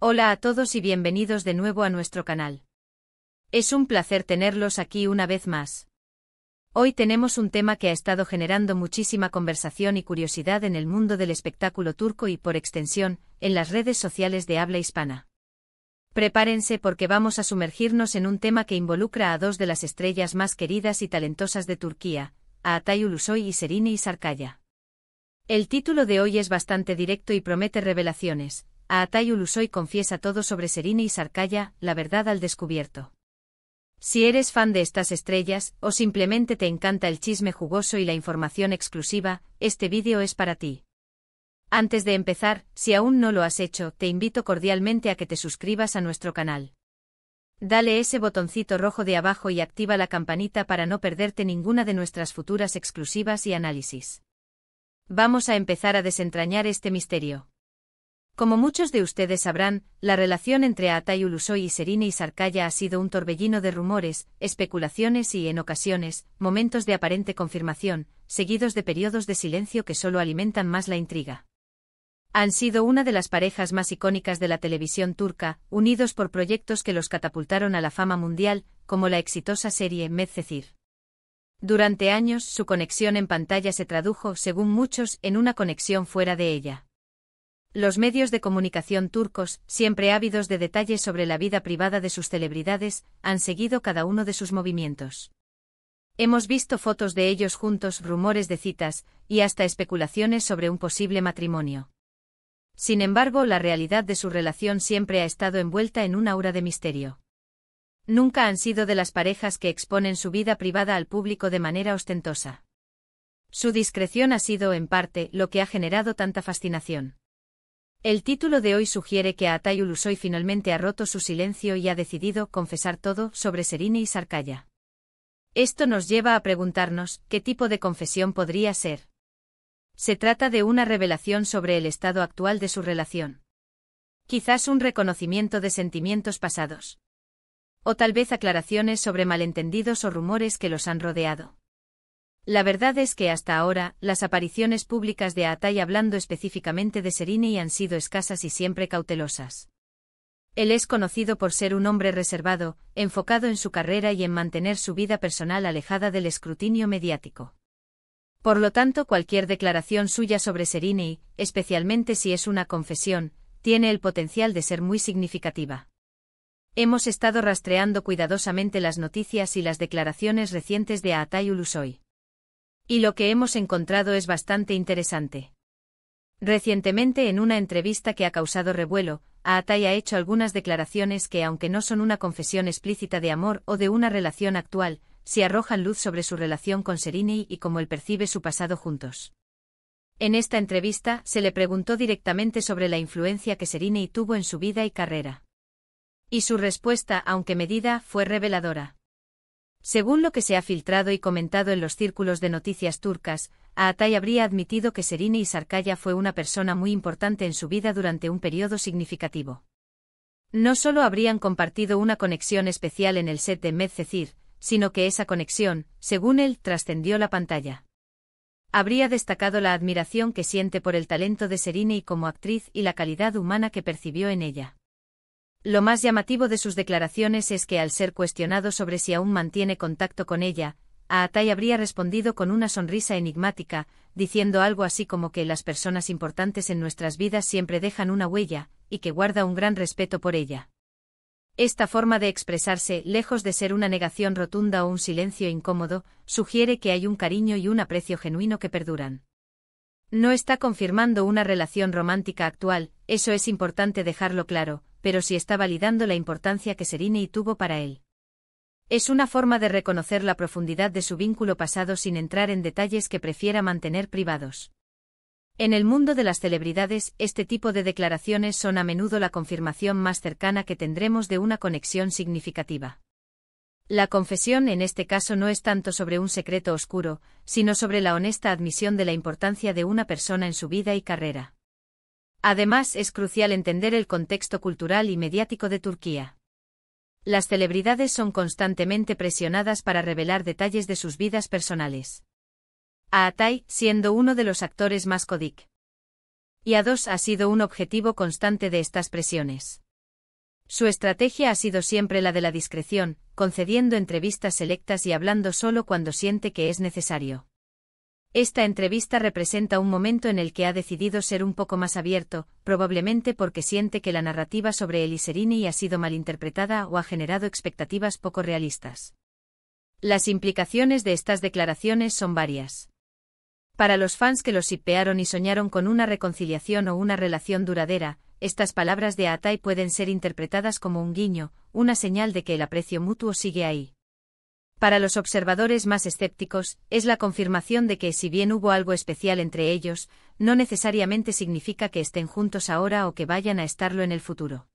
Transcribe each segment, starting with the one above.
Hola a todos y bienvenidos de nuevo a nuestro canal. Es un placer tenerlos aquí una vez más. Hoy tenemos un tema que ha estado generando muchísima conversación y curiosidad en el mundo del espectáculo turco y, por extensión, en las redes sociales de habla hispana. Prepárense porque vamos a sumergirnos en un tema que involucra a dos de las estrellas más queridas y talentosas de Turquía, a Atay Ulusoy y Serenay Sarıkaya. El título de hoy es bastante directo y promete revelaciones. Atay Ulusoy confiesa todo sobre Serenay Sarıkaya, la verdad al descubierto. Si eres fan de estas estrellas, o simplemente te encanta el chisme jugoso y la información exclusiva, este vídeo es para ti. Antes de empezar, si aún no lo has hecho, te invito cordialmente a que te suscribas a nuestro canal. Dale ese botoncito rojo de abajo y activa la campanita para no perderte ninguna de nuestras futuras exclusivas y análisis. Vamos a empezar a desentrañar este misterio. Como muchos de ustedes sabrán, la relación entre Atay Ulusoy y Serenay Sarıkaya ha sido un torbellino de rumores, especulaciones y, en ocasiones, momentos de aparente confirmación, seguidos de periodos de silencio que solo alimentan más la intriga. Han sido una de las parejas más icónicas de la televisión turca, unidos por proyectos que los catapultaron a la fama mundial, como la exitosa serie Medcezir. Durante años, su conexión en pantalla se tradujo, según muchos, en una conexión fuera de ella. Los medios de comunicación turcos, siempre ávidos de detalles sobre la vida privada de sus celebridades, han seguido cada uno de sus movimientos. Hemos visto fotos de ellos juntos, rumores de citas, y hasta especulaciones sobre un posible matrimonio. Sin embargo, la realidad de su relación siempre ha estado envuelta en un aura de misterio. Nunca han sido de las parejas que exponen su vida privada al público de manera ostentosa. Su discreción ha sido, en parte, lo que ha generado tanta fascinación. El título de hoy sugiere que Atay Ulusoy finalmente ha roto su silencio y ha decidido confesar todo sobre Serenay Sarıkaya. Esto nos lleva a preguntarnos, ¿qué tipo de confesión podría ser? ¿Se trata de una revelación sobre el estado actual de su relación? Quizás un reconocimiento de sentimientos pasados. O tal vez aclaraciones sobre malentendidos o rumores que los han rodeado. La verdad es que hasta ahora, las apariciones públicas de Atay hablando específicamente de Serenay han sido escasas y siempre cautelosas. Él es conocido por ser un hombre reservado, enfocado en su carrera y en mantener su vida personal alejada del escrutinio mediático. Por lo tanto, cualquier declaración suya sobre Serenay, especialmente si es una confesión, tiene el potencial de ser muy significativa. Hemos estado rastreando cuidadosamente las noticias y las declaraciones recientes de Atay Ulusoy. Y lo que hemos encontrado es bastante interesante. Recientemente, en una entrevista que ha causado revuelo, Atay ha hecho algunas declaraciones que, aunque no son una confesión explícita de amor o de una relación actual, sí arrojan luz sobre su relación con Serenay y cómo él percibe su pasado juntos. En esta entrevista, se le preguntó directamente sobre la influencia que Serenay tuvo en su vida y carrera. Y su respuesta, aunque medida, fue reveladora. Según lo que se ha filtrado y comentado en los círculos de noticias turcas, Atay habría admitido que Serenay Sarıkaya fue una persona muy importante en su vida durante un periodo significativo. No solo habrían compartido una conexión especial en el set de Medcezir, sino que esa conexión, según él, trascendió la pantalla. Habría destacado la admiración que siente por el talento de Serenay como actriz y la calidad humana que percibió en ella. Lo más llamativo de sus declaraciones es que al ser cuestionado sobre si aún mantiene contacto con ella, Atay habría respondido con una sonrisa enigmática, diciendo algo así como que las personas importantes en nuestras vidas siempre dejan una huella, y que guarda un gran respeto por ella. Esta forma de expresarse, lejos de ser una negación rotunda o un silencio incómodo, sugiere que hay un cariño y un aprecio genuino que perduran. No está confirmando una relación romántica actual, eso es importante dejarlo claro, pero sí está validando la importancia que Serenay tuvo para él. Es una forma de reconocer la profundidad de su vínculo pasado sin entrar en detalles que prefiera mantener privados. En el mundo de las celebridades, este tipo de declaraciones son a menudo la confirmación más cercana que tendremos de una conexión significativa. La confesión en este caso no es tanto sobre un secreto oscuro, sino sobre la honesta admisión de la importancia de una persona en su vida y carrera. Además, es crucial entender el contexto cultural y mediático de Turquía. Las celebridades son constantemente presionadas para revelar detalles de sus vidas personales. Atay, siendo uno de los actores más kodik. Y A2 ha sido un objetivo constante de estas presiones. Su estrategia ha sido siempre la de la discreción, concediendo entrevistas selectas y hablando solo cuando siente que es necesario. Esta entrevista representa un momento en el que ha decidido ser un poco más abierto, probablemente porque siente que la narrativa sobre él y Serini ha sido malinterpretada o ha generado expectativas poco realistas. Las implicaciones de estas declaraciones son varias. Para los fans que los shippearon y soñaron con una reconciliación o una relación duradera, estas palabras de Atai pueden ser interpretadas como un guiño, una señal de que el aprecio mutuo sigue ahí. Para los observadores más escépticos, es la confirmación de que si bien hubo algo especial entre ellos, no necesariamente significa que estén juntos ahora o que vayan a estarlo en el futuro.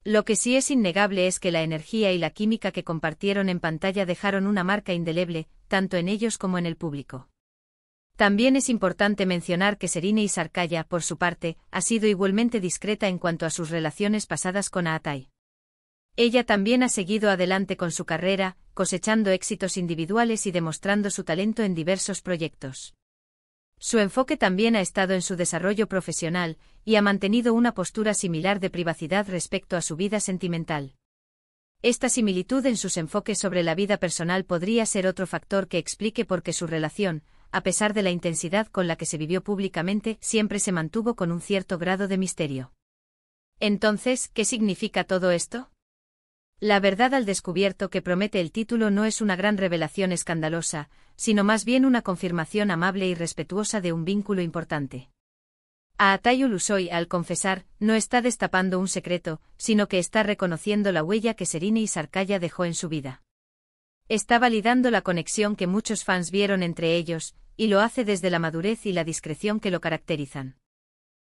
Lo que sí es innegable es que la energía y la química que compartieron en pantalla dejaron una marca indeleble, tanto en ellos como en el público. También es importante mencionar que Serine Isarkaya, por su parte, ha sido igualmente discreta en cuanto a sus relaciones pasadas con Atai. Ella también ha seguido adelante con su carrera, cosechando éxitos individuales y demostrando su talento en diversos proyectos. Su enfoque también ha estado en su desarrollo profesional, y ha mantenido una postura similar de privacidad respecto a su vida sentimental. Esta similitud en sus enfoques sobre la vida personal podría ser otro factor que explique por qué su relación, a pesar de la intensidad con la que se vivió públicamente, siempre se mantuvo con un cierto grado de misterio. Entonces, ¿qué significa todo esto? La verdad al descubierto que promete el título no es una gran revelación escandalosa, sino más bien una confirmación amable y respetuosa de un vínculo importante. Atai Ulusoy, al confesar, no está destapando un secreto, sino que está reconociendo la huella que Serine Isarkaya dejó en su vida. Está validando la conexión que muchos fans vieron entre ellos, y lo hace desde la madurez y la discreción que lo caracterizan.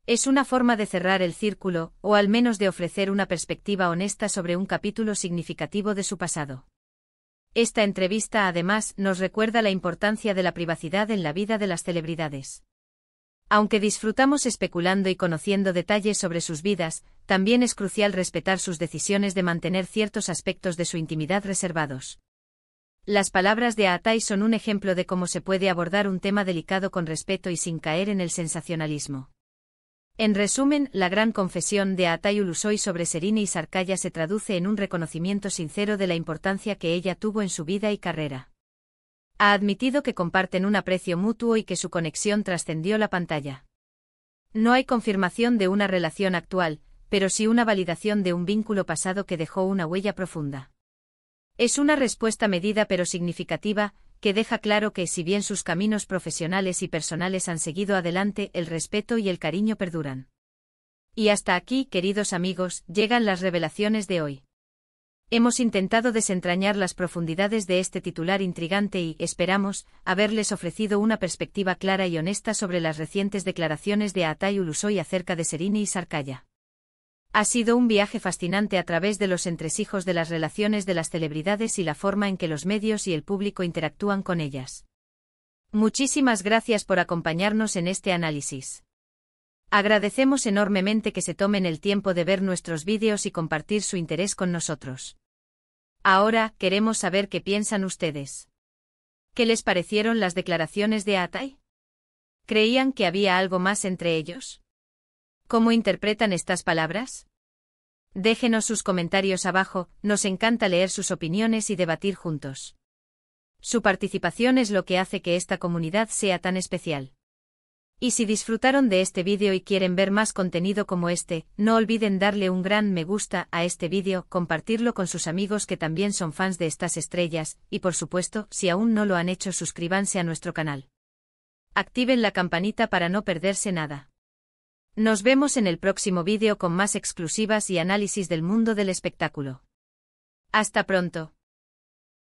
Es una forma de cerrar el círculo, o al menos de ofrecer una perspectiva honesta sobre un capítulo significativo de su pasado. Esta entrevista además nos recuerda la importancia de la privacidad en la vida de las celebridades. Aunque disfrutamos especulando y conociendo detalles sobre sus vidas, también es crucial respetar sus decisiones de mantener ciertos aspectos de su intimidad reservados. Las palabras de Atai son un ejemplo de cómo se puede abordar un tema delicado con respeto y sin caer en el sensacionalismo. En resumen, la gran confesión de Atai Ulusoy sobre Serine Isarkaya se traduce en un reconocimiento sincero de la importancia que ella tuvo en su vida y carrera. Ha admitido que comparten un aprecio mutuo y que su conexión trascendió la pantalla. No hay confirmación de una relación actual, pero sí una validación de un vínculo pasado que dejó una huella profunda. Es una respuesta medida pero significativa, que deja claro que si bien sus caminos profesionales y personales han seguido adelante, el respeto y el cariño perduran. Y hasta aquí, queridos amigos, llegan las revelaciones de hoy. Hemos intentado desentrañar las profundidades de este titular intrigante y, esperamos, haberles ofrecido una perspectiva clara y honesta sobre las recientes declaraciones de Atai Ulusoy acerca de Serine Isarkaya. Ha sido un viaje fascinante a través de los entresijos de las relaciones de las celebridades y la forma en que los medios y el público interactúan con ellas. Muchísimas gracias por acompañarnos en este análisis. Agradecemos enormemente que se tomen el tiempo de ver nuestros vídeos y compartir su interés con nosotros. Ahora, queremos saber qué piensan ustedes. ¿Qué les parecieron las declaraciones de Atai? ¿Creían que había algo más entre ellos? ¿Cómo interpretan estas palabras? Déjenos sus comentarios abajo, nos encanta leer sus opiniones y debatir juntos. Su participación es lo que hace que esta comunidad sea tan especial. Y si disfrutaron de este vídeo y quieren ver más contenido como este, no olviden darle un gran me gusta a este vídeo, compartirlo con sus amigos que también son fans de estas estrellas, y por supuesto, si aún no lo han hecho, suscríbanse a nuestro canal. Activen la campanita para no perderse nada. Nos vemos en el próximo vídeo con más exclusivas y análisis del mundo del espectáculo. Hasta pronto.